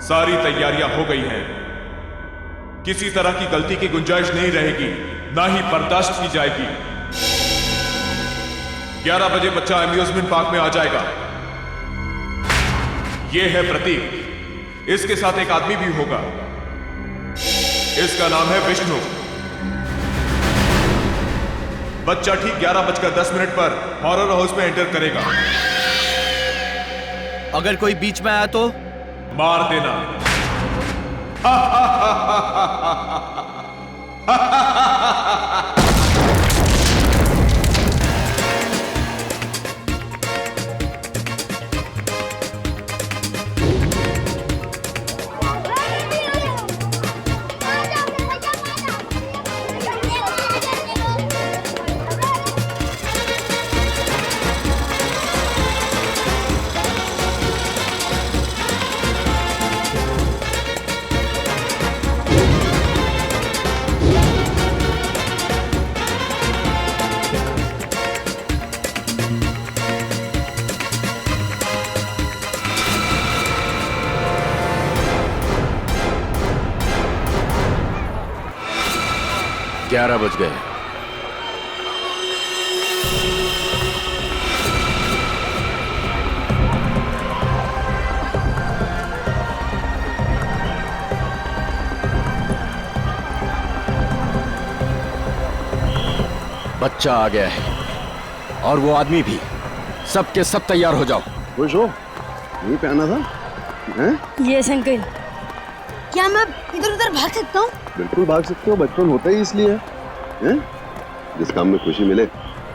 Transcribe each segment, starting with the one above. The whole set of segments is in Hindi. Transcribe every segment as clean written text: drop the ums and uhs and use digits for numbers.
सारी तैयारियां हो गई हैं। किसी तरह की गलती की गुंजाइश नहीं रहेगी, ना ही बर्दाश्त की जाएगी। 11 बजे बच्चा अम्यूजमेंट पार्क में आ जाएगा। यह है प्रतीक। इसके साथ एक आदमी भी होगा। इसका नाम है विष्णु। बच्चा ठीक 11:10 पर हॉरर हाउस में एंटर करेगा। अगर कोई बीच में आया तो मार देना। ग्यारह बज गए। बच्चा आ गया है और वो आदमी भी। सब के सब तैयार हो जाओ। खुश हो? यही पे आना था? हैं? Yes uncle. क्या मैं इधर उधर भाग सकता हूँ? बिल्कुल भाग सकते हो, बचपन होता ही इसलिए है। जिस काम में खुशी मिले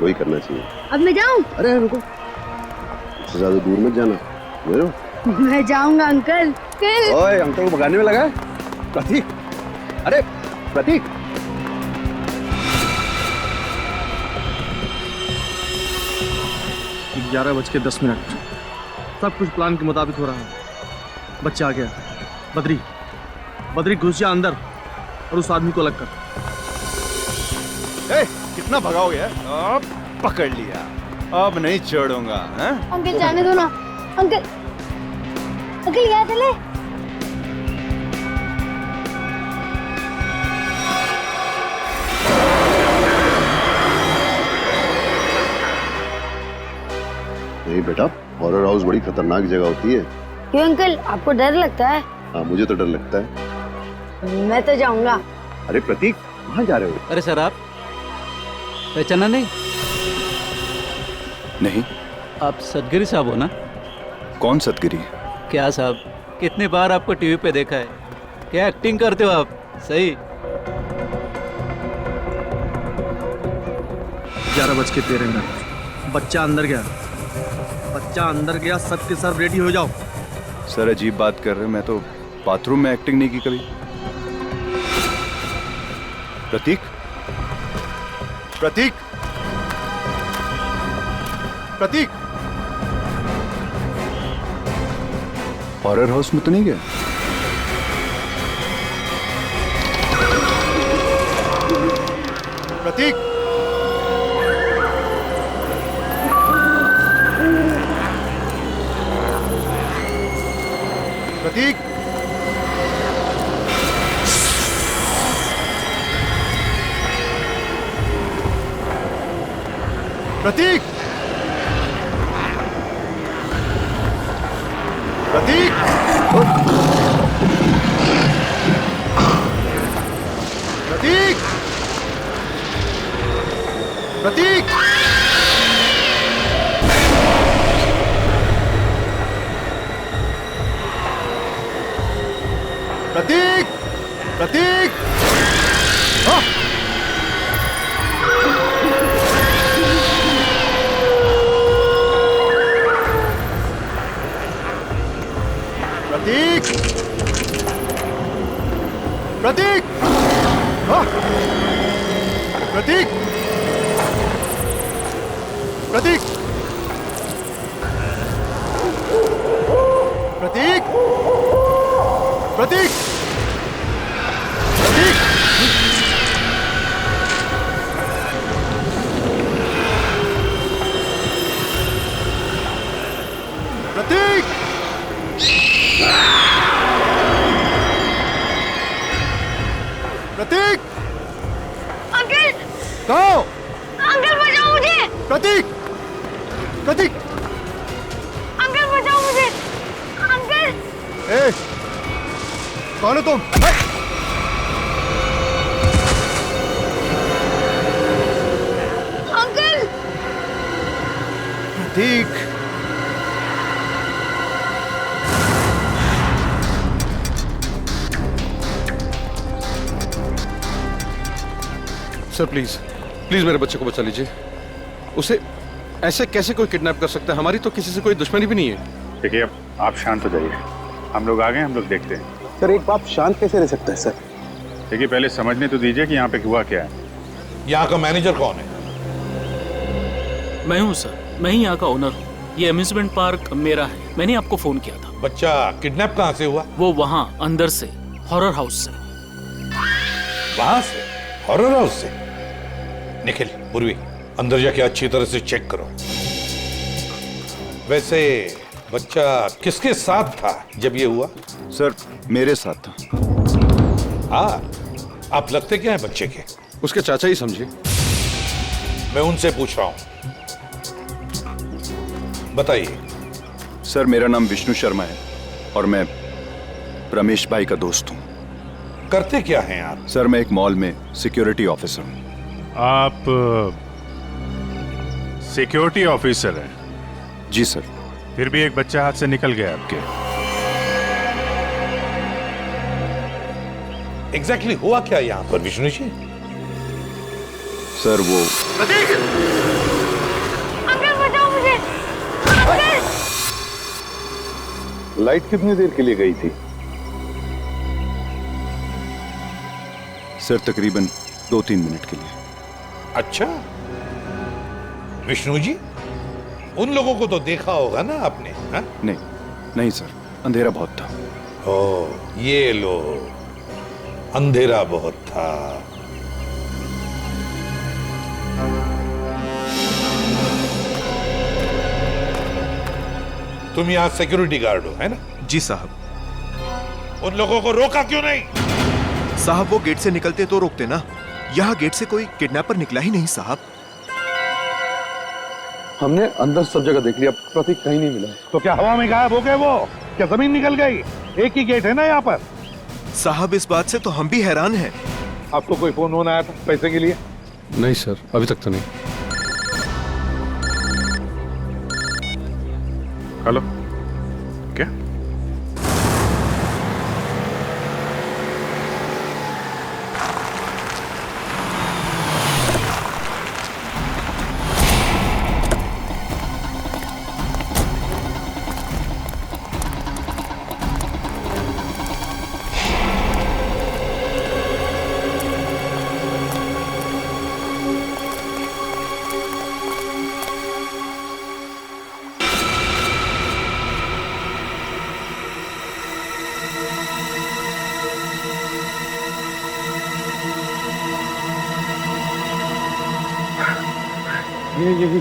वही करना चाहिए। अब मैं जाऊँ? अरे रुको, इससे ज्यादा दूर मत जाना। समझ मैं जाऊंगा अंकल। ओए, अंकल को भगाने में लगा है? प्रतीक, अरे प्रतीक। 11:10। सब कुछ प्लान के मुताबिक हो रहा है। बच्चा आ गया। बद्री घुस जा अंदर और उस आदमी को अलग कर। कितना भगाओगे? अब पकड़ लिया, अब नहीं छोड़ूंगा। अंकल जाने दो ना। अंकल यहाँ चले। नहीं बेटा, हॉरर हाउस बड़ी खतरनाक जगह होती है। क्यों अंकल, आपको डर लगता है? हाँ, मुझे तो डर लगता है। मैं तो जाऊंगा। अरे प्रतीक, कहाँ जा रहे हो? अरे सर, आप पहचाना नहीं? नहीं। आप सदगिरी साहब हो ना? कौन सतगिरी? क्या साहब, कितने बार आपको टीवी पे देखा है। क्या एक्टिंग करते हो आप। सही। 11:13। बच्चा अंदर गया। सब के सब रेडी हो जाओ। सर अजीब बात कर रहे हैं, मैं तो बाथरूम में एक्टिंग नहीं की कभी। प्रतीक, प्रतीक, प्रतीक, हॉरर हाउस में तो नहीं गया? प्रतीक, प्रतीक, प्रतीक, प्रतीक, प्रतीक, प्रतीक, प्रतीक, प्रतीक। प्रतीक, प्रतीक, प्रतीक, प्रतीक, प्रतीक, प्रतीक, प्रतीक, प्रतीक। प्रतीक! अंकल कहो! अंकल बचाओ मुझे। प्रतीक! प्रतीक! अंकल बचाओ मुझे। अंकल ए, कौन हो तुम? Uncle Pratik! Sir please please मेरे बच्चे को बचा लीजिए। उसे ऐसे कैसे कोई किडनैप कर सकता है? हमारी तो किसी से कोई दुश्मनी भी नहीं है। देखिए अब आप शांत हो जाइए, हम लोग आ गए, हम लोग देखते हैं। सर एक बाप शांत कैसे रह सकता है सर? देखिए पहले समझने तो दीजिए कि यहाँ पे हुआ क्या है। यहाँ का मैनेजर कौन है? मैं हूँ सर, मैं ही यहाँ का ओनर हूँ। ये अम्यूजमेंट पार्क मेरा है। मैंने आपको फोन किया था। बच्चा किडनैप कहाँ से हुआ? वो वहाँ अंदर से, हॉरर हाउस से। वहां से? हॉरर हाउस से? निखिल, पूर्वी, अंदर जाके अच्छी तरह से चेक करो। वैसे बच्चा किसके साथ था जब ये हुआ? सर मेरे साथ था। हाँ, आप लगते क्या है बच्चे के? उसके चाचा ही समझिए। मैं उनसे पूछ रहा हूं, बताइए। सर मेरा नाम विष्णु शर्मा है और मैं रमेश भाई का दोस्त हूँ। करते क्या हैं आप? सर मैं एक मॉल में सिक्योरिटी ऑफिसर हूँ। आप सिक्योरिटी ऑफिसर हैं? जी सर। फिर भी एक बच्चा हाथ से निकल गया आपके। एग्जैक्टली हुआ क्या यहाँ पर विष्णु जी? सर वो अंकल बचाओ मुझे। अंकल लाइट कितनी देर के लिए गई थी? सर तकरीबन 2-3 मिनट के लिए। अच्छा, विष्णु जी, उन लोगों को तो देखा होगा ना आपने? हा? नहीं सर, अंधेरा बहुत था। ओ, ये लो, अंधेरा बहुत था। तुम यहां सिक्योरिटी गार्ड हो, है ना? जी साहब। उन लोगों को रोका क्यों नहीं? साहब वो गेट से निकलते तो रोकते ना। यहाँ गेट से कोई किडनैपर निकला ही नहीं साहब। हमने अंदर सब जगह देख लिया, प्रतीक कहीं नहीं मिला। तो क्या हवा में गायब हो गए वो? क्या जमीन निकल गई? एक ही गेट है ना यहाँ पर। साहब इस बात से तो हम भी हैरान हैं। आपको कोई फोन होना आया था पैसे के लिए? नहीं सर, अभी तक तो नहीं। हेलो, क्या?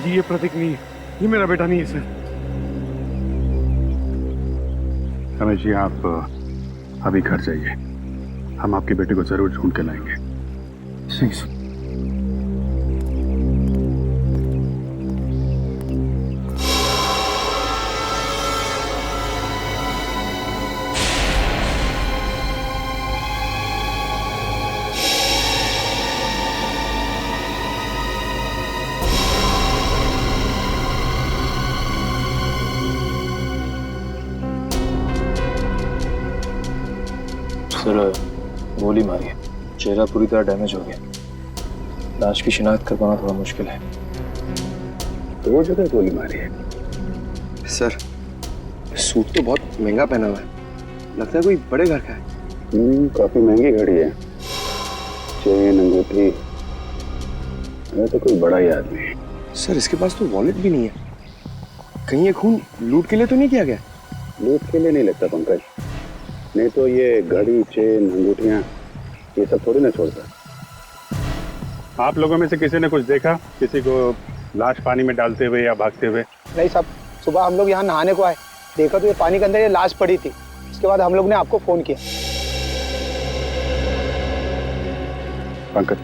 ये प्रतीक नहीं है, ये मेरा बेटा नहीं है सर। रमेश जी आप अभी घर जाइए, हम आपके बेटे को जरूर ढूंढ के लाएंगे। सही सर। सर गोली मारी है, चेहरा पूरी तरह डैमेज हो गया। लाश की शिनाख्त कर पाना थोड़ा मुश्किल है। तो वो जगह गोली मारी है? सर सूट तो बहुत महंगा पहना हुआ है, लगता है कोई बड़े घर का है। काफी महंगी घड़ी है, चेन अंगूठी, ये तो कोई बड़ा ही आदमी है। सर इसके पास तो वॉलेट भी नहीं है, कहीं ये खून लूट के लिए तो नहीं किया गया? लूट के लिए नहीं लगता पंकज, नहीं तो ये घड़ी, चेन, अंगूठियां ये सब थोड़ी ना छोड़ता। आप लोगों में से किसी ने कुछ देखा, किसी को लाश पानी में डालते हुए या भागते हुए? नहीं साहब, सुबह हम लोग यहाँ नहाने को आए, देखा तो ये पानी के अंदर ये लाश पड़ी थी। इसके बाद हम लोग ने आपको फोन किया। पंकज,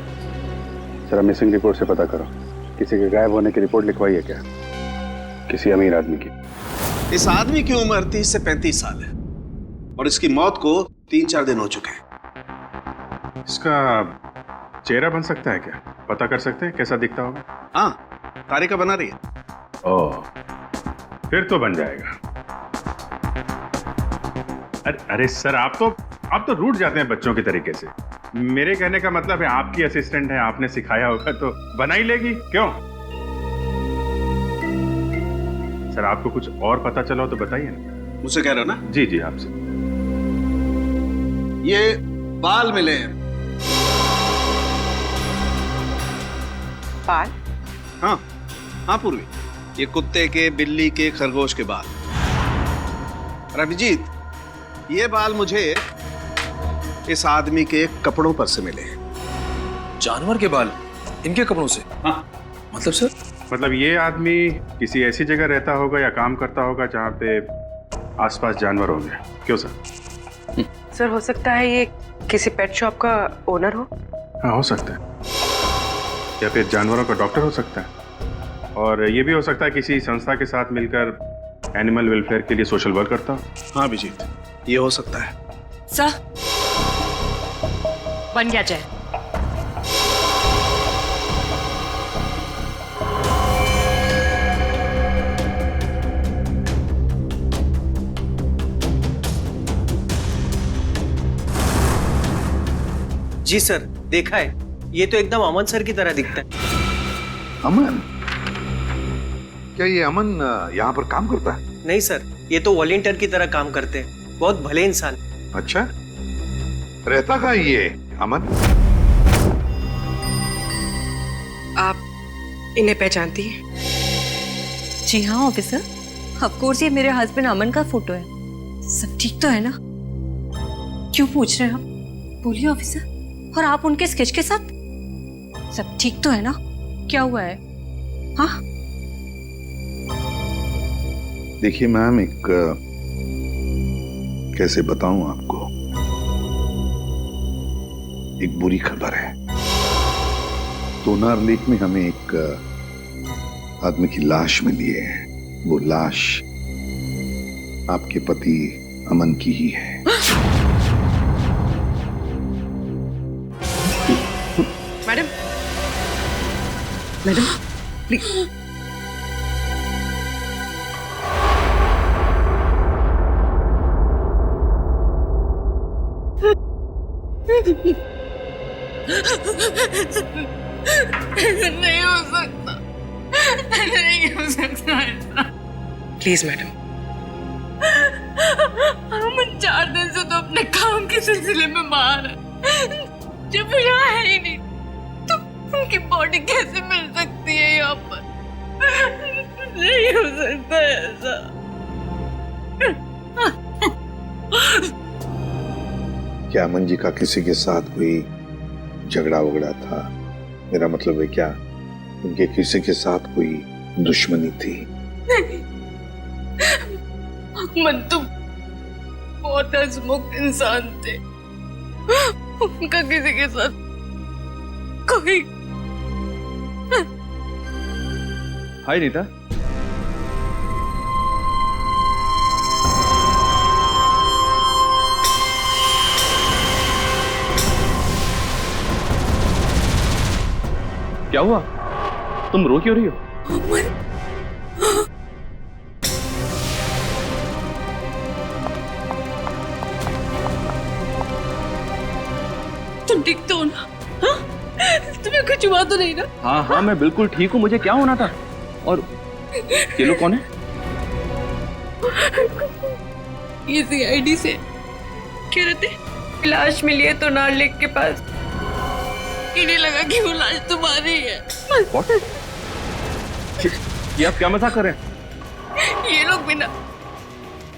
जरा मिसिंग रिपोर्ट से पता करो, किसी के गायब होने की रिपोर्ट लिखवाई है क्या? किसी अमीर आदमी की। इस आदमी की उम्र 30 से 35 साल है और इसकी मौत को 3-4 दिन हो चुके हैं। इसका चेहरा बन सकता है क्या? पता कर सकते हैं कैसा दिखता होगा? हाँ, तारिका बना रही है। ओह, फिर तो बन जाएगा। अरे सर, आप तो रूठ जाते हैं बच्चों के तरीके से। मेरे कहने का मतलब है आपकी असिस्टेंट है, आपने सिखाया होगा तो बना ही लेगी, क्यों? सर, आपको कुछ और पता चला हो तो बताइए ना। मुझसे कह रहे हो ना? जी जी, आपसे। ये बाल मिले हैं। बाल? हाँ हाँ पूर्वी, ये कुत्ते के, बिल्ली के, खरगोश के बाल। और अभिजीत, ये बाल मुझे इस आदमी के कपड़ों पर से मिले हैं। जानवर के बाल इनके कपड़ों से? हाँ। मतलब सर? मतलब ये आदमी किसी ऐसी जगह रहता होगा या काम करता होगा जहाँ पे आसपास जानवर होंगे, क्यों सर? सर, हो सकता है ये किसी पेट शॉप का ओनर हो। हाँ, हो सकता है, या फिर जानवरों का डॉक्टर हो सकता है, और ये भी हो सकता है किसी संस्था के साथ मिलकर एनिमल वेलफेयर के लिए सोशल वर्क करता हो। हाँ अभिजीत, ये हो सकता है। सर, बन गया चाय। जी सर, देखा है, ये तो एकदम अमन सर की तरह दिखता है। अमन? क्या ये अमन यहाँ पर काम करता है? नहीं सर, ये तो वॉलंटियर की तरह काम करते हैं, बहुत भले इंसान। अच्छा, रहता कहाँ ये अमन? आप इन्हें पहचानती हैं? जी हाँ ऑफिसर, ऑफ कोर्स ये मेरे हस्बैंड अमन का फोटो है। सब ठीक तो है ना? क्यों पूछ रहे हैं आप? बोलिए ऑफिसर। और आप उनके स्केच के साथ? सब ठीक तो है ना? क्या हुआ है? हाँ? देखिए मैम, एक कैसे बताऊं आपको, एक बुरी खबर है। तोनार लेक में हमें एक आदमी की लाश मिली है। वो लाश आपके पति अमन की ही है। Madam, madam please. नहीं हो सकता, नहीं हो सकता ऐसा। Please madam. हम 4 दिन से तो अपने काम के सिलसिले में बाहर है। जब वो यहाँ है ही नहीं तो उनकी बॉडी कैसे मिल सकती है यहाँ पर? नहीं हो सकता ऐसा। क्या अमन जी का किसी के साथ कोई झगड़ा वगड़ा था? मेरा मतलब है, क्या उनके किसी के साथ कोई दुश्मनी थी? अमन तो बहुत हंसमुख इंसान थे। उनका किसी के साथ कोई। हाय नीता। क्या हुआ? तुम रो क्यों रही हो? तुम ठीक तो हो ना? हाँ? तुम्हें कुछ हुआ तो नहीं ना? हाँ हाँ, मैं बिल्कुल ठीक हूँ। मुझे क्या होना था? और ये लोग कौन है? ये CID से कह रहे थे लाश मिली है तो नार लेक के पास। इन्हें लगा कि वो लाश तुम्हारी है। What? ये आप क्या मजाक कर रहे हैं? ये लोग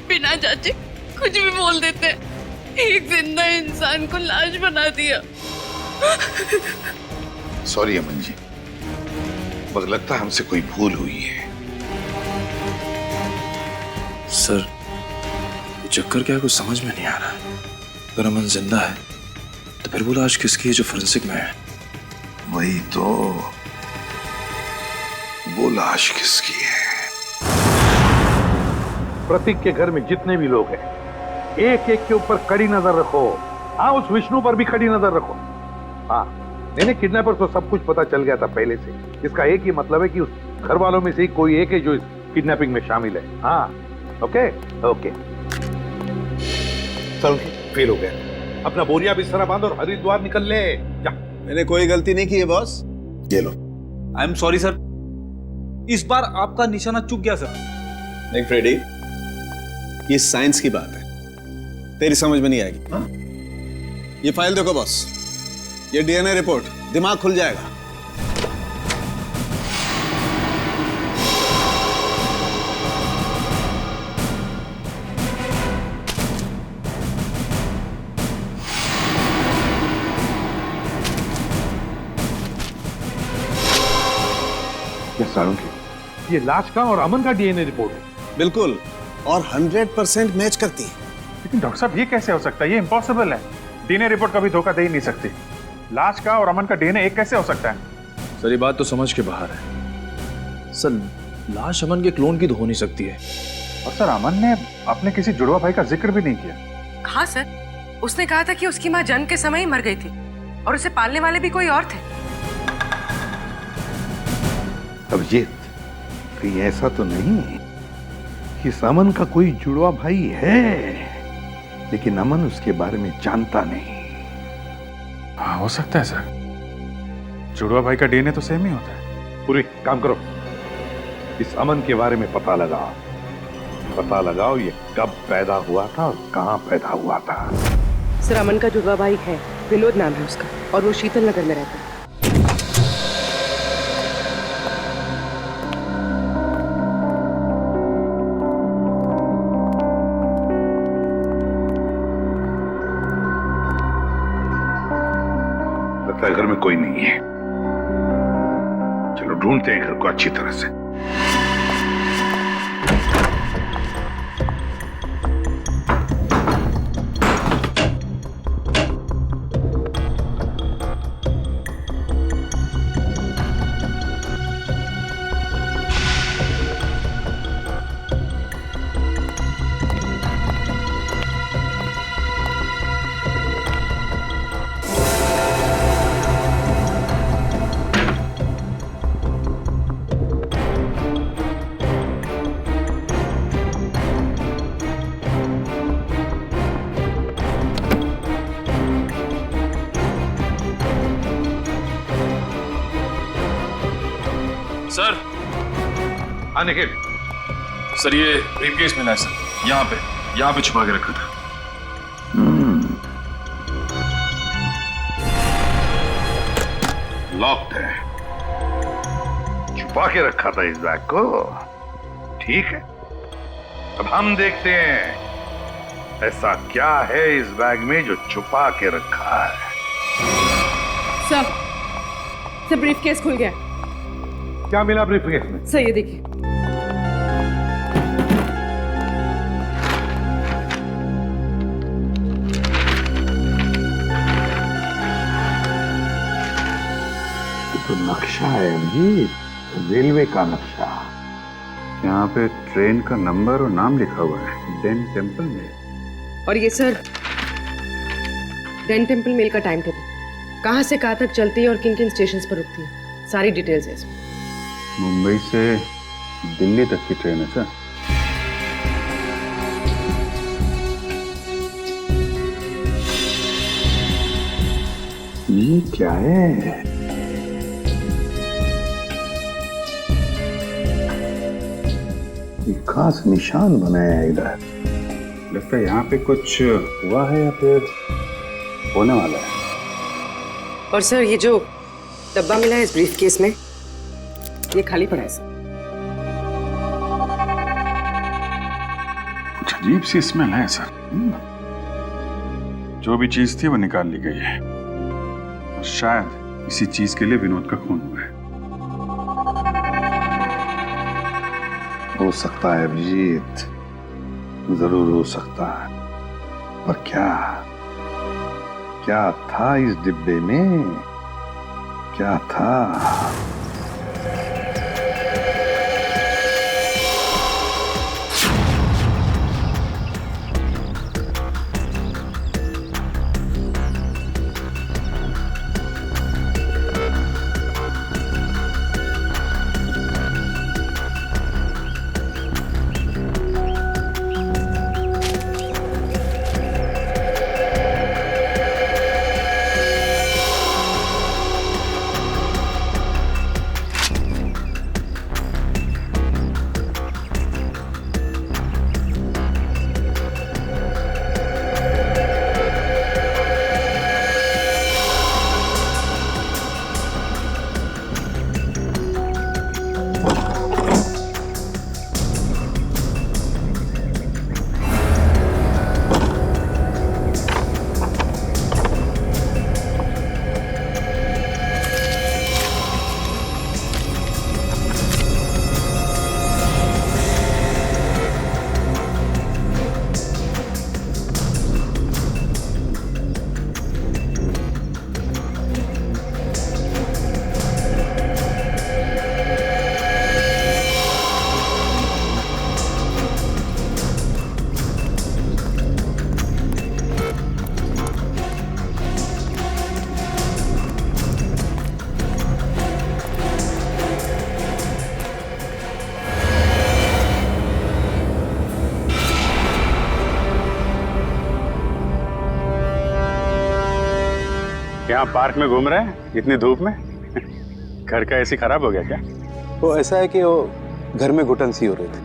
बिना जांचे कुछ भी बोल देते हैं। एक जिंदा इंसान को लाश बना दिया। सॉरी अमन जी, मगर लगता है हमसे कोई भूल हुई है। सर, ये चक्कर क्या है, कुछ समझ में नहीं आ रहा है। अगर अमन जिंदा है तो फिर वो लाश किसकी है जो फोरेंसिक में है? वही तो, वो लाश किसकी है? प्रतीक के घर में जितने भी लोग हैं, एक एक के ऊपर कड़ी नजर रखो। हाँ, उस विष्णु पर भी कड़ी नजर रखो। हाँ, मैंने किडनैपर को सब कुछ पता चल गया था पहले से। इसका एक ही मतलब है कि उस घर वालों में से ही कोई एक है जो इस किडनैपिंग में शामिल है। हाँ, ओके ओके। चल, फेल हो गया। अपना बोरिया बिस्तर बांध और हरिद्वार निकल ले जा। मैंने कोई गलती नहीं की है बॉस। ये लो। आई एम सॉरी सर, इस बार आपका निशाना चूक गया सर। नहीं फ्रेडी, ये साइंस की बात है, तेरी समझ में नहीं आएगी। हाँ? ये फाइल देखो बॉस, ये डीएनए रिपोर्ट, दिमाग खुल जाएगा। ये लाश का और अमन का डीएनए रिपोर्ट है। बिल्कुल, और 100% मैच करती है। लेकिन डॉक्टर साहब, ये कैसे हो सकता है? ये इम्पॉसिबल है। डीएनए रिपोर्ट कभी धोखा दे ही नहीं सकती। लाश का और अमन का डीएनए एक कैसे हो सकता है? सर, ये बात तो समझ के बाहर है। सर, लाश अमन के क्लोन की तो हो नहीं सकती है। और सर, अमन ने अपने किसी जुड़वा भाई का जिक्र भी नहीं किया। कहाँ सर? उसने कहा था कि उसकी माँ जन्म के समय ही मर गई थी और उसे पालने वाले भी कोई और थे। अभिजीत, कहीं ऐसा तो नहीं कि अमन का कोई जुड़वा भाई है, लेकिन अमन उसके बारे में जानता नहीं? हाँ, हो सकता है सर। जुड़वा भाई का डीएनए तो सेम ही होता है। पूरी काम करो, इस अमन के बारे में पता लगाओ ये कब पैदा हुआ था और कहाँ पैदा हुआ था। सर, अमन का जुड़वा भाई है, विनोद नाम है उसका, और वो शीतल नगर में रहता है। घर में कोई नहीं है। चलो ढूंढते हैं घर को अच्छी तरह से। सर। हाँ निखिल। सर, ये ब्रीफकेस मिला है सर, यहाँ पे छुपा के रखा था। लॉक्ड है, छुपा के रखा था इस बैग को। ठीक है, अब हम देखते हैं ऐसा क्या है इस बैग में जो छुपा के रखा है। सर, ब्रीफकेस खुल गया। क्या मिला ब्रीफकेस में? सर, ये देखिए। तो नक्शा है अभी, रेलवे का नक्शा। यहाँ पे ट्रेन का नंबर और नाम लिखा हुआ है, डेन टेम्पल मेल। और ये सर, डेन टेम्पल मेल का टाइम टेबल, कहाँ से कहाँ तक चलती है और किन किन स्टेशंस पर रुकती है, सारी डिटेल्स है इसमें। मुंबई से दिल्ली तक की ट्रेन है सर। ये क्या है? एक खास निशान बनाया है इधर। लगता है यहाँ पे कुछ हुआ है या फिर होने वाला है। और सर, ये जो डब्बा मिला है इस ब्रीफकेस में, ये खाली पड़ा है सर। कुछ अजीब सी स्मेल है सर। जो भी चीज थी वो निकाल ली गई है, और शायद इसी चीज के लिए विनोद का खून हुआ है। हो सकता है अभिजीत, जरूर हो सकता है, पर क्या था इस डिब्बे में? क्या था? यहाँ पार्क में घूम रहे हैं इतनी धूप में? घर का एसी खराब हो गया क्या? वो ऐसा है कि वो घर में घुटन सी हो रही थी,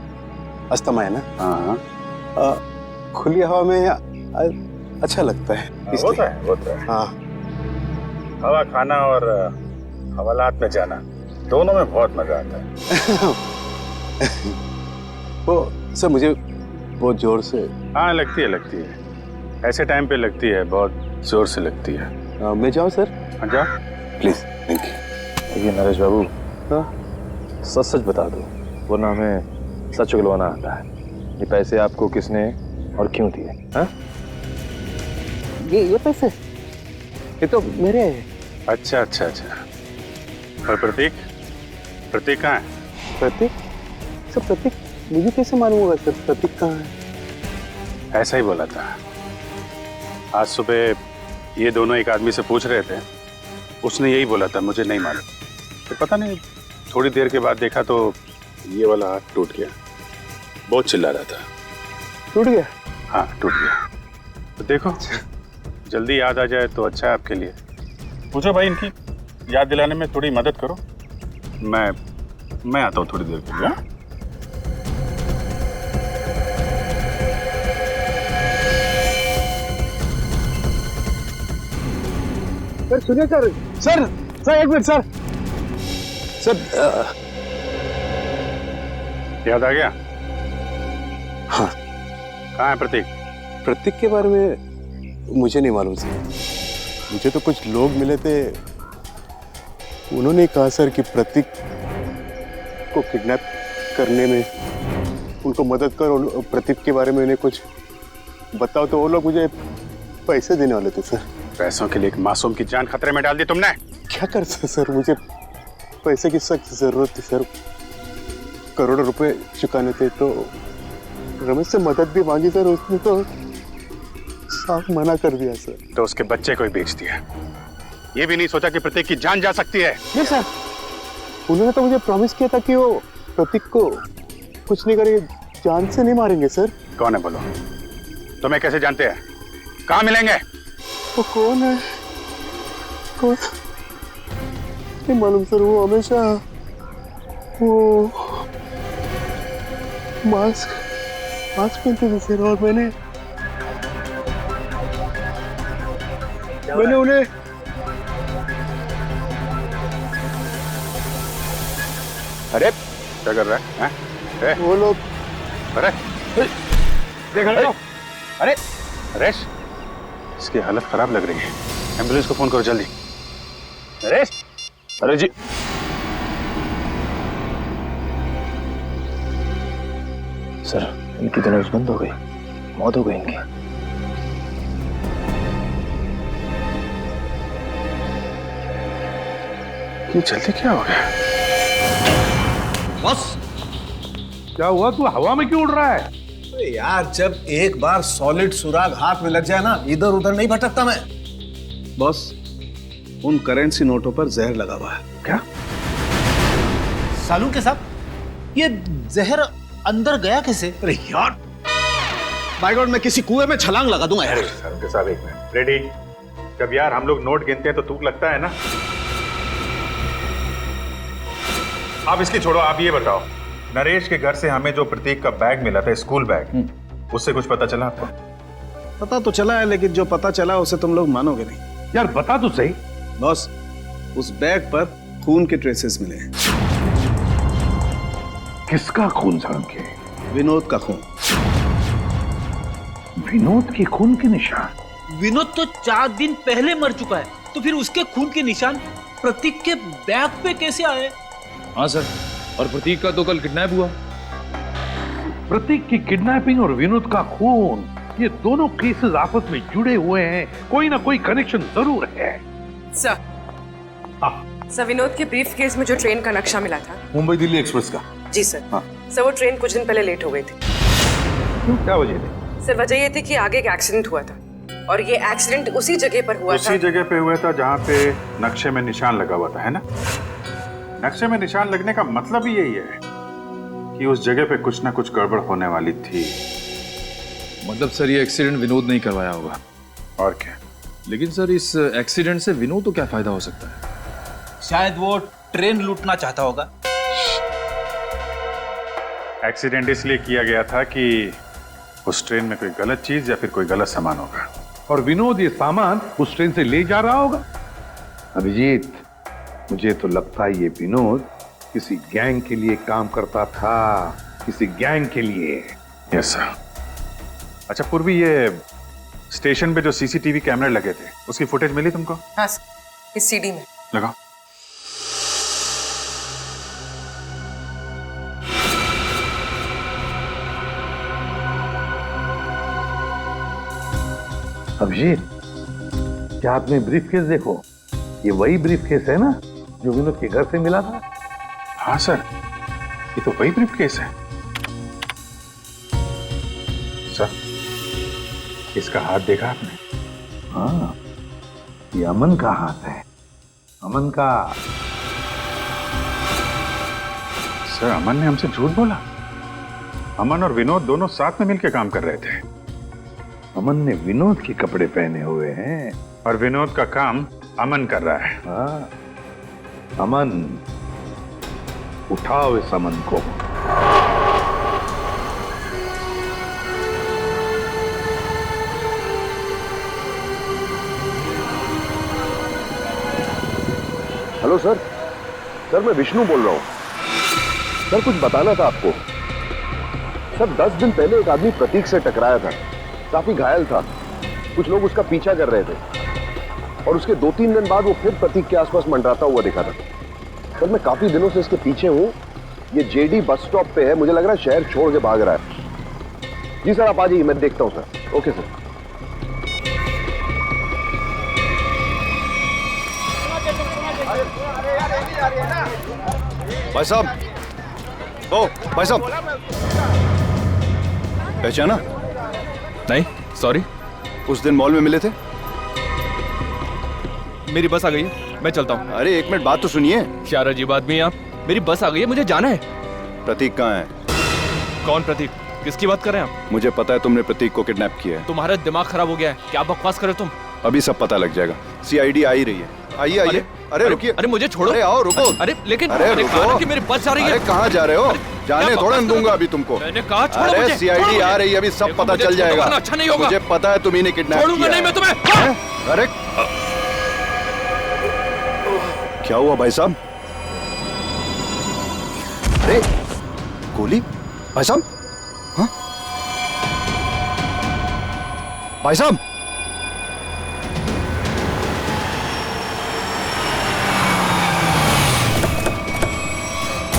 अस्थमा है ना। हाँ खुली हवा में अच्छा लगता है। होता है। हाँ, हवा खाना और हवालात में जाना दोनों में बहुत मजा आता है। वो सर मुझे बहुत जोर से। हाँ लगती है ऐसे टाइम पे लगती है, बहुत जोर से लगती है। मैं जाऊँ सर? हाँ जाओ प्लीज, थैंक यू। ये नरेश बाबू, सच सच बता दो, वरना हमें सच उगलवाना आता है। ये पैसे आपको किसने और क्यों दिए? हाँ? ये पैसे ये तो मेरे हैं। अच्छा। और प्रतीक कहाँ है? प्रतीक? सर प्रतीक मुझे कैसे मालूम होगा सर प्रतीक कहाँ है? ऐसा ही बोला था। आज सुबह ये दोनों एक आदमी से पूछ रहे थे, उसने यही बोला था, मुझे नहीं मालूम। तो पता नहीं, थोड़ी देर के बाद देखा तो ये वाला हाथ टूट गया। बहुत चिल्ला रहा था। टूट गया? हाँ टूट गया। तो देखो जल्दी याद आ जाए तो अच्छा है आपके लिए। पूछो भाई, इनकी याद दिलाने में थोड़ी मदद करो। मैं आता हूँ थोड़ी देर के लिए। सर सुनिए सर एक मिनट सर। याद आ गया? हाँ। कहाँ है प्रतीक? प्रतीक के बारे में मुझे नहीं मालूम सर। मुझे तो कुछ लोग मिले थे, उन्होंने कहा सर कि प्रतीक को किडनैप करने में उनको मदद करो, प्रतीक के बारे में उन्हें कुछ बताओ। तो वो लोग मुझे पैसे देने वाले थे सर। पैसों के लिए एक मासूम की जान खतरे में डाल दी तुमने। क्या कर सर, मुझे पैसे की सख्त जरूरत थी सर। करोड़ों रुपए चुकाने थे, तो रमेश से मदद भी मांगी सर, उसने तो साफ मना कर दिया सर। तो उसके बच्चे को ही बेच दिया। ये भी नहीं सोचा कि प्रतीक की जान जा सकती है। नहीं सर, उन्होंने तो मुझे प्रॉमिस किया था कि वो प्रतीक को कुछ नहीं करेंगे, जान से नहीं मारेंगे सर। कौन है बोलो? तुम्हें कैसे जानते हैं? कहाँ मिलेंगे? वो कौन है? कौन? नहीं मालूम सर। वो हमेशा वो मास्क पहनते थे सर, और मैंने उन्हें अरे क्या कर रहा है? हैं? वो लोग अरे देख रहे हो? अरे नरेश, इसकी हालत खराब लग रही है, एम्बुलेंस को फोन करो जल्दी। नरेश! अरे जी सर, इनकी तो नब्ज बंद हो गई, मौत हो गई इनकी। ये जल्दी क्या हो गया? बस क्या हुआ, तू हवा में क्यों उड़ रहा है? अरे यार, जब एक बार सॉलिड सुराग हाथ में लग जाए ना, इधर उधर नहीं भटकता मैं। बॉस, उन करेंसी नोटों पर जहर लगा हुआ है। क्या? सालू के साहब, ये जहर अंदर गया कैसे? अरे यार, बाय गॉड, मैं किसी कुएं में छलांग लगा दूंगा यार। सालू साहब एक मिनट, रेडी? जब यार हम लोग नोट गिनते हैं तो तुक लगता है ना। आप इसकी छोड़ो, आप ये बताओ, नरेश के घर से हमें जो प्रतीक का बैग मिला था, स्कूल बैग, उससे कुछ पता चला आपको? पता तो चला है, लेकिन जो पता चला उसे तुम लोग मानोगे नहीं। यार बता तो सही। बॉस, उस बैग पर खून के ट्रेसेस मिले हैं। किसका खून साहब के? विनोद का खून। विनोद के खून के निशान? विनोद तो 4 दिन पहले मर चुका है, तो फिर उसके खून के निशान प्रतीक के बैग पे कैसे आए? हाँ सर, और प्रतीक का तो कल किडनैप हुआ। प्रतीक की किडनैपिंग और विनोद का खून, ये दोनों केसेस आपस में जुड़े हुए हैं, कोई ना कोई कनेक्शन जरूर है। सर, विनोद के ब्रीफ केस में जो ट्रेन का नक्शा मिला था, मुंबई दिल्ली एक्सप्रेस का। जी सर। सर, वो ट्रेन कुछ दिन पहले लेट हो गई थी। क्यों, क्या वजह थी? सर, वजह ये थी कि आगे एक एक्सीडेंट हुआ था, और ये एक्सीडेंट उसी जगह पर हुआ था। उसी जगह पे हुआ था जहाँ पे नक्शे में निशान लगा हुआ था, है ना? नक्शे में निशान लगने का मतलब ही यही है कि उस जगह पे कुछ ना कुछ गड़बड़ होने वाली थी। मतलब सर, ये एक्सीडेंट विनोद नहीं करवाया होगा। और क्या? लेकिन सर, इस एक्सीडेंट से विनोद को क्या फायदा हो सकता है? शायद वो ट्रेन लूटना चाहता होगा। एक्सीडेंट इसलिए किया गया था कि उस ट्रेन में कोई गलत चीज या फिर कोई गलत सामान होगा, और विनोद ये सामान उस ट्रेन से ले जा रहा होगा। अभिजीत, मुझे तो लगता है ये विनोद किसी गैंग के लिए काम करता था, किसी गैंग के लिए। Yes sir. अच्छा पूर्वी, ये स्टेशन पे जो सीसीटीवी कैमरे लगे थे, उसकी फुटेज मिली तुमको? हाँ सर, इस सीडी में। लगाओ। अभिजीत, क्या आपने ब्रीफ केस देखो? ये वही ब्रीफ केस है ना जो विनोद के घर से मिला था? हाँ सर, ये तो वही ब्रीफ केस है। सर, इसका हाथ देखा आपने? हाँ, ये अमन का हाथ है, अमन का। सर, अमन ने हमसे झूठ बोला। अमन और विनोद दोनों साथ में मिलकर काम कर रहे थे। अमन ने विनोद के कपड़े पहने हुए हैं, और विनोद का काम अमन कर रहा है। हाँ, अमन, उठाओ इस अमन को। हेलो सर, मैं विष्णु बोल रहा हूं। सर, कुछ बताना था आपको। सर, 10 दिन पहले एक आदमी प्रतीक से टकराया था, काफी घायल था। कुछ लोग उसका पीछा कर रहे थे, और उसके 2-3 दिन बाद वो फिर प्रतीक के आसपास मंडराता हुआ दिखा था। सर, मैं काफी दिनों से इसके पीछे हूं। ये जेडी बस स्टॉप पे है, मुझे लग रहा है शहर छोड़ के भाग रहा है। जी सर, आप आ जाइए, मैं देखता हूं सर। Okay sir. भाई साहब, ओ भाई साहब, पहचाना? नहीं, सॉरी। उस दिन मॉल में मिले थे। मेरी बस आ गई है, मैं चलता हूँ। अरे एक मिनट, बात तो सुनिए। क्या अजीब आदमी है आप? मेरी बस आ गई है, मुझे जाना है। प्रतीक कहाँ है? कौन प्रतीक? किसकी बात कर रहे हैं आप? मुझे पता है तुमने प्रतीक को किडनैप किया है। तुम्हारा दिमाग खराब हो गया है, क्या बकवास कर रहे हो तुम? अभी सब पता लग जाएगा। सीआईडी आ ही रही है। आइए आइए। अरे रुकिए। अरे मुझे छोड़ो। अरे आओ, रुको। अरे लेकिन अरे रुको कि मेरी बस जा रही है। अरे कहाँ जा रहे हो? जाने थोड़ा दूंगा अभी तुमको। मैंने कहा छोड़ो अरे मुझे। सीआईडी आ रही है, अभी सब पता चल जाएगा। अच्छा नहीं होगा। मुझे पता है तुम्ही ने किडनैप किया। छोड़ूंगा नहीं मैं तुम्हें। अरे क्या हुआ भाई साहब? अरे गोली? भाई साहब? हाँ? भाई साहब?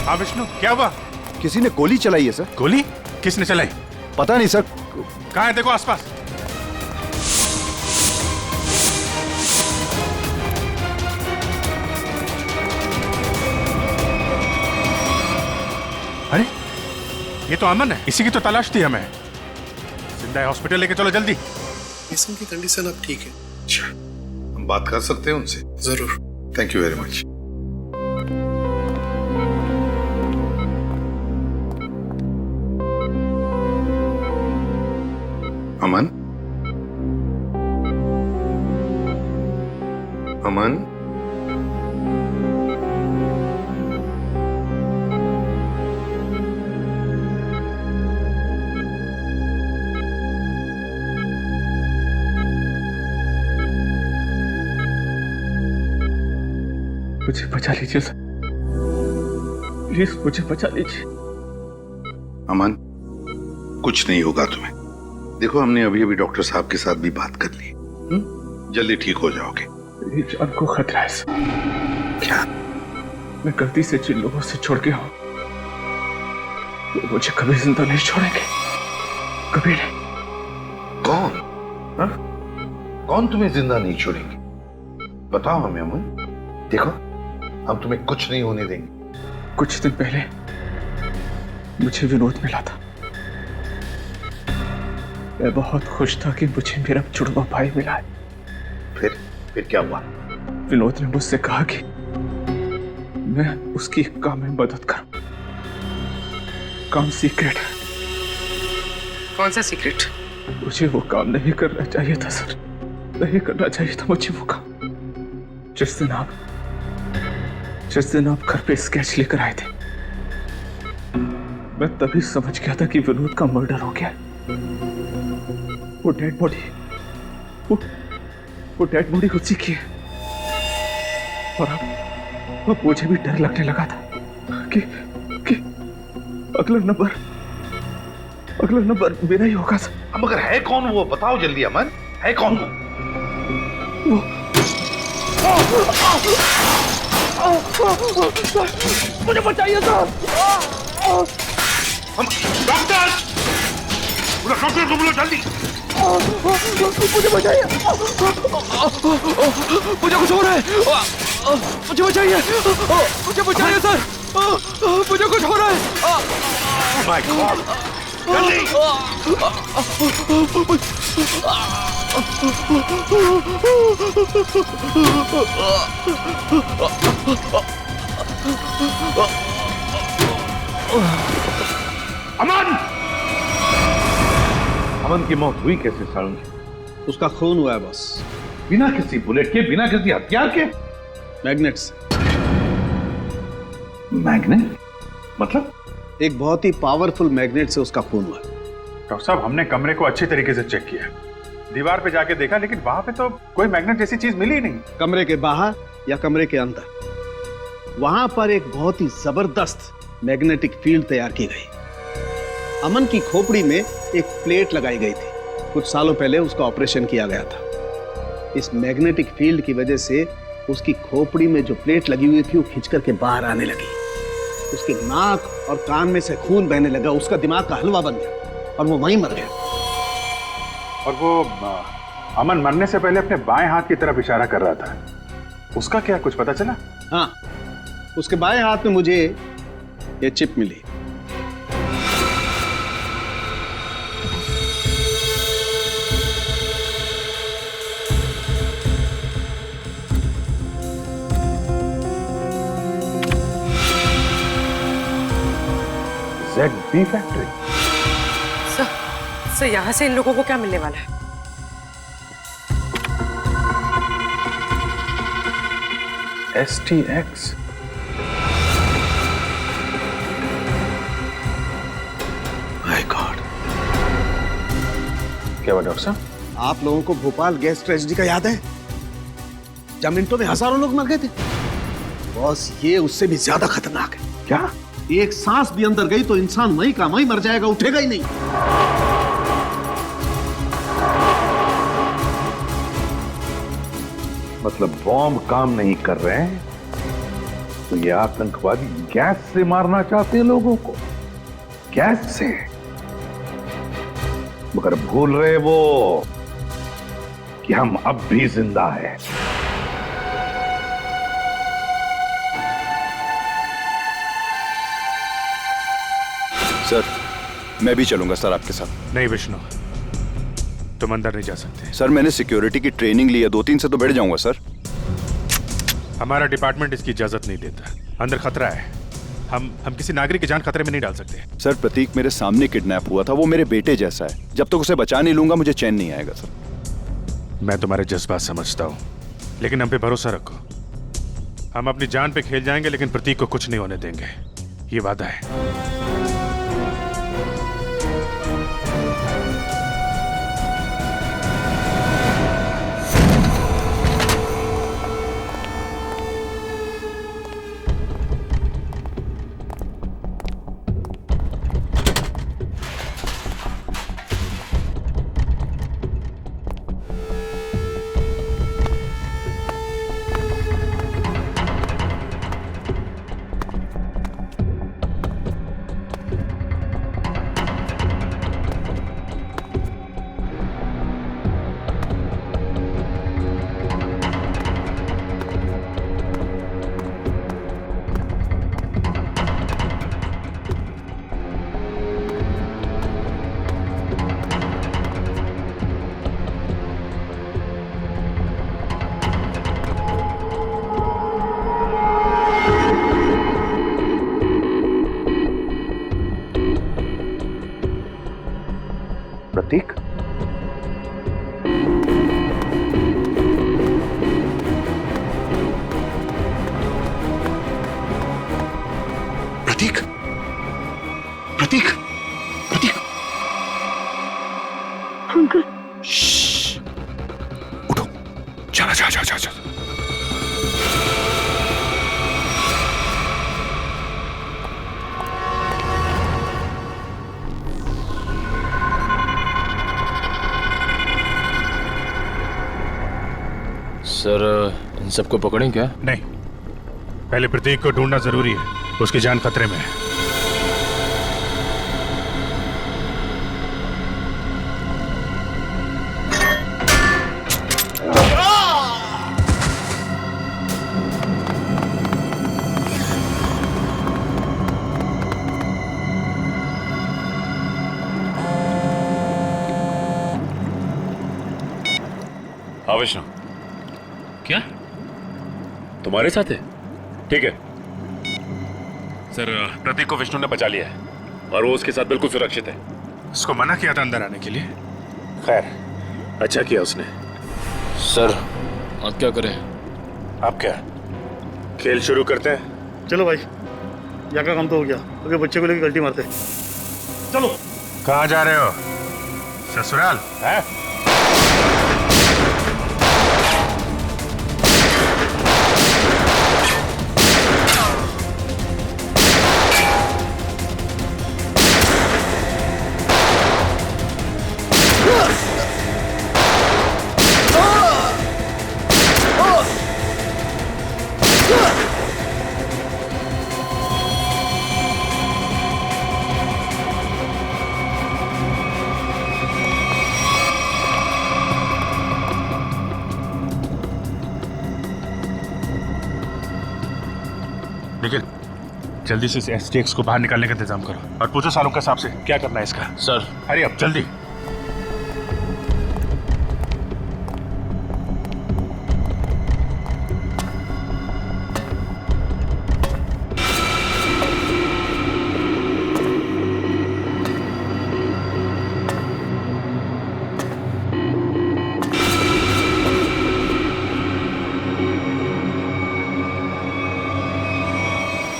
हाँ विष्णु, क्या हुआ? किसी ने गोली चलाई है सर। गोली? किसने चलाई? पता नहीं सर। कहाँ है? देखो आसपास। अरे ये तो अमन है, इसी की तो तलाश थी हमें। जिंदा है, हॉस्पिटल लेके चलो जल्दी। पेशेंट की कंडीशन अब ठीक है। अच्छा, हम बात कर सकते हैं उनसे? जरूर। Thank you very much. Aman, Aman, मुझे बचा लीजिए सर, प्लीज मुझे बचा लीजिए। अमन, कुछ नहीं होगा तुम्हें। देखो, हमने अभी अभी डॉक्टर साहब के साथ भी बात कर ली, जल्दी ठीक हो जाओगे। मेरी जान को खतरा है सर। क्या? मैं गलती से जिन लोगों से छोड़ गया हूं वो मुझे कभी जिंदा नहीं छोड़ेंगे, कभी नहीं। कौन? हा? कौन तुम्हें जिंदा नहीं छोड़ेंगे? बताओ हमें अमन। देखो, हम तुम्हें कुछ नहीं होने देंगे। कुछ दिन पहले मुझे विनोद मिला था। मैं बहुत खुश था कि मुझे मेरा जुड़वा भाई मिला है। फिर क्या हुआ? विनोद ने मुझसे कहा कि मैं उसकी एक काम में मदद करूं। काम सीक्रेट है। कौन सा सीक्रेट? मुझे वो काम नहीं करना चाहिए था सर, नहीं करना चाहिए था मुझे वो काम। जिस दिन आप घर पे स्केच लेकर आए थे, मैं तभी समझ गया था कि विनोद का मर्डर हो गया। वो डेड बॉडी उसी की है। और अब मुझे भी डर लगने लगा था कि अगला नंबर मेरा ही होगा सर। मगर है कौन वो? बताओ जल्दी अमन, है कौन वो? मुझे बचाइए सर। डॉक्टर को बोलो जल्दी। मुझे बचाइए, मुझे कुछ हो रहा है। मुझे बचाइए, सर, मुझे कुछ हो रहा है। माय गॉड, जल्दी। अमन की मौत हुई कैसे सारुण? उसका खून हुआ है बॉस। बिना किसी बुलेट के, बिना किसी हथियार के? मैग्नेट से। मैग्नेट? मतलब? एक बहुत ही पावरफुल मैग्नेट से उसका खून हुआ। डॉक्टर साहब, हमने कमरे को अच्छी तरीके से चेक किया, दीवार पे जाके देखा, लेकिन वहां पे तो कोई मैग्नेट जैसी चीज मिली ही नहीं। कमरे के बाहर या कमरे के अंदर, वहां पर एक बहुत ही जबरदस्त मैग्नेटिक फील्ड तैयार की गई। अमन की खोपड़ी में एक प्लेट लगाई गई थी। कुछ सालों पहले उसका ऑपरेशन किया गया था। इस मैग्नेटिक फील्ड की वजह से उसकी खोपड़ी में जो प्लेट लगी हुई थी वो खिंच करके बाहर आने लगी। उसके नाक और कान में से खून बहने लगा। उसका दिमाग का हलवा बन गया और वो वहीं मर गया। और वो अमन मरने से पहले अपने बाएं हाथ की तरफ इशारा कर रहा था, उसका क्या कुछ पता चला? हाँ, उसके बाएं हाथ में मुझे ये चिप मिली। ZB factory. सर, यहाँ से इन लोगों को क्या मिलने वाला है? STX। My God. क्या हुआ डॉक्टर साहब? आप लोगों को भोपाल गैस ट्रेजेडी का याद है? जब मिनटों में हजारों लोग मर गए थे। बॉस, ये उससे भी ज्यादा खतरनाक है। क्या? एक सांस भी अंदर गई तो इंसान वहीं का वहीं मर जाएगा, उठेगा ही नहीं। मतलब बॉम्ब काम नहीं कर रहे हैं तो ये आतंकवादी गैस से मारना चाहते हैं लोगों को, गैस से। मगर भूल रहे वो कि हम अब भी जिंदा हैं। सर मैं भी चलूंगा सर आपके साथ। नहीं विष्णु, तुम अंदर नहीं जा सकते। सर मैंने सिक्योरिटी की ट्रेनिंग ली है, 2-3 से तो बैठ जाऊंगा सर। हमारा डिपार्टमेंट इसकी इजाजत नहीं देता। अंदर खतरा है। हम किसी नागरिक की जान खतरे में नहीं डाल सकते। सर प्रतीक मेरे सामने किडनैप हुआ था, वो मेरे बेटे जैसा है। जब तक उसे बचा नहीं लूंगा मुझे चैन नहीं आएगा सर। मैं तुम्हारे जज्बात समझता हूँ, लेकिन हम पे भरोसा रखो। हम अपनी जान पे खेल जाएंगे, लेकिन प्रतीक को कुछ नहीं होने देंगे, ये वादा है। प्रतीक, प्रतीक, प्रतीक, प्रतीक। अंकल, उठो, चला जा जा जा जा। सर इन सबको पकड़ें क्या? नहीं, पहले प्रतीक को ढूंढना जरूरी है, उसकी जान खतरे में है। हाँ विष्णु, क्या तुम्हारे साथ है? ठीक है सर, प्रतीक को विष्णु ने बचा लिया है और वो उसके साथ बिल्कुल सुरक्षित है। उसको मना किया था अंदर आने के लिए। खैर, अच्छा किया उसने। सर अब क्या करें? आप क्या खेल शुरू करते हैं? चलो भाई, यहाँ का काम तो हो गया, अगर बच्चे को लेकर गलती मारते। चलो। कहाँ जा रहे हो? ससुराल है? निखिल, जल्दी से इस एसटीएक्स को बाहर निकालने का इंतजाम करो और पूछो सालों के हिसाब से क्या करना है इसका। सर अरे अब जल्दी।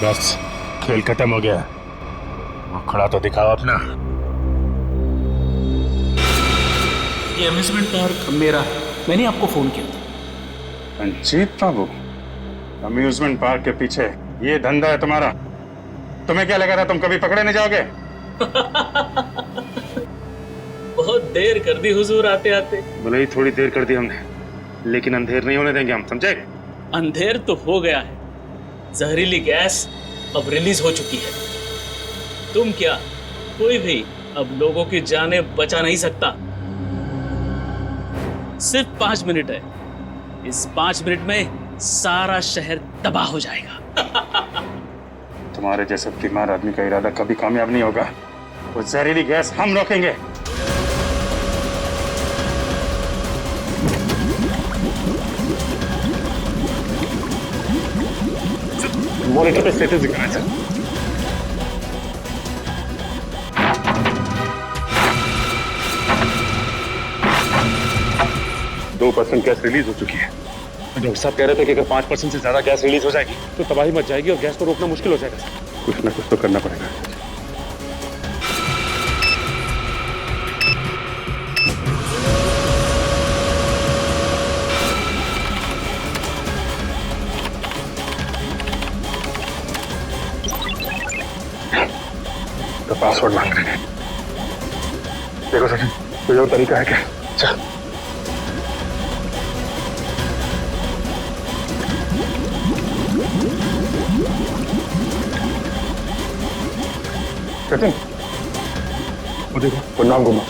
बस खेल खत्म हो गया, वो खड़ा तो दिखाओ अपना। ये अम्यूजमेंट पार्क मेरा है, मैंने आपको फोन किया था। रंजीत बाबू, अम्यूजमेंट पार्क के पीछे ये धंधा है तुम्हारा? तुम्हें क्या लगा था तुम कभी पकड़े नहीं जाओगे? बहुत देर कर दी हुजूर आते आते। भले ही थोड़ी देर कर दी हमने, लेकिन अंधेर नहीं होने देंगे हम, समझे? अंधेर तो हो गया है, जहरीली गैस अब रिलीज हो चुकी है। तुम क्या, कोई भी अब लोगों की जानें बचा नहीं सकता। सिर्फ 5 मिनट है, इस 5 मिनट में सारा शहर तबाह हो जाएगा। तुम्हारे जैसे बीमार आदमी का इरादा कभी कामयाब नहीं होगा। वो जहरीली गैस हम रोकेंगे। मॉनिटर पे स्टेटस दिखाना सर। % गैस रिलीज हो चुकी है। डॉक्टर साहब कह रहे थे कि अगर 5% से ज्यादा गैस रिलीज हो जाएगी तो तबाही मच जाएगी और गैस को रोकना मुश्किल हो जाएगा सर। कुछ ना कुछ तो करना पड़ेगा। तो पासवर्ड मांग रहे हैं। देखो सचिन, कोई और तरीका है क्या? चल। सचिन, वो देखो, वो नाम घुमा।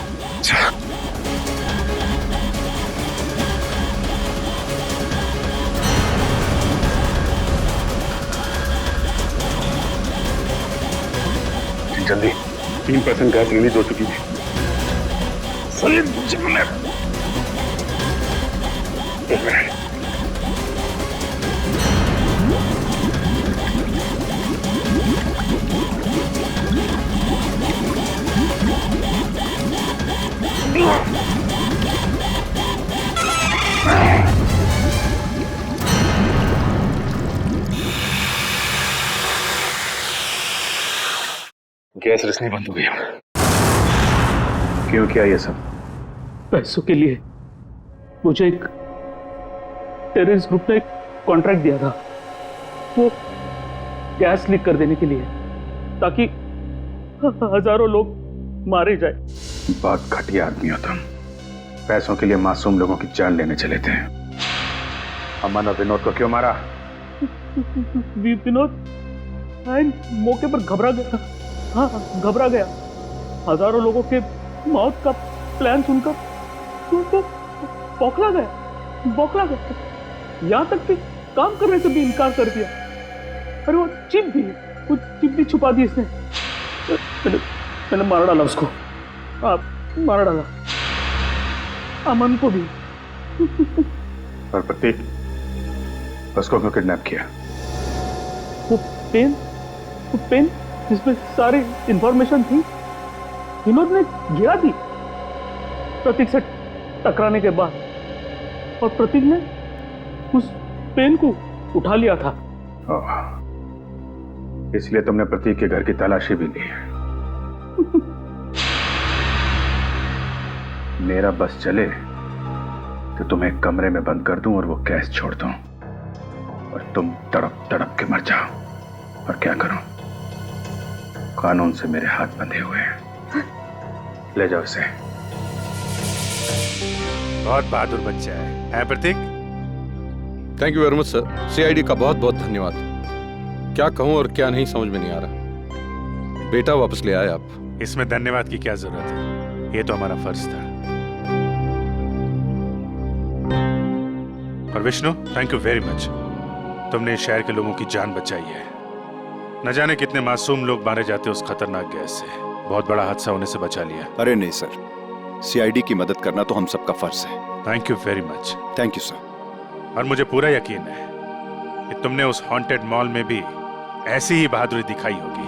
जल्दी, 3% गैस रिलीज हो चुकी है। सलीम, जल्दी। एक मिनट। गैस रिसनी बंद हो गई। क्यों किया ये सब? पैसों के लिए। मुझे एक टेररिस्ट ग्रुप ने कॉन्ट्रैक्ट दिया था, वो गैस लीक कर देने के लिए, ताकि हजारों लोग मारे जाए। बहुत घटिया आदमी हो तुम। पैसों के लिए मासूम लोगों की जान लेने चले थे। अमन और विनोद को क्यों मारा? विनोद मौके पर घबरा गया। हाँ, घबरा गया। हजारों लोगों के मौत का प्लान सुनकर तो बौखला गया। यहाँ तक कि काम करने से भी इनकार कर दिया। अरे वो चिप भी छुपा दी इसने। मैंने मार डाला उसको। मार डाला अमन को भी। और प्रतीक, उसको क्यों किडनैप किया? वो पेन जिसमें सारी इंफॉर्मेशन थी, विनोद ने गिरा दी प्रतीक से टकराने के बाद, और प्रतीक ने उस पेन को उठा लिया था। इसलिए तुमने प्रतीक के घर की तलाशी भी ली। मेरा बस चले तो तुम्हें एक कमरे में बंद कर दूं और वो गैस छोड़ दूं, और तुम तड़प तड़प के मर जाओ। और क्या करूं? कानून से मेरे हाथ बंधे हुए हैं। ले जाओ इसे। बहुत बहादुर बच्चा है Prateek? Thank you very much sir. CID का बहुत बहुत धन्यवाद। क्या कहूं और क्या नहीं समझ में नहीं आ रहा। बेटा वापस ले आए आप। इसमें धन्यवाद की क्या जरूरत है, ये तो हमारा फर्ज था। और Vishnu, thank you very much. तुमने इस शहर के लोगों की जान बचाई है। न जाने कितने मासूम लोग मारे जाते उस खतरनाक गैस से। बहुत बड़ा हादसा होने से बचा लिया। अरे नहीं सर, सीआईडी की मदद करना तो हम सबका फर्ज है। Thank you very much. Thank you sir. और मुझे पूरा यकीन है कि तुमने उस हॉन्टेड मॉल में भी ऐसी ही बहादुरी दिखाई होगी।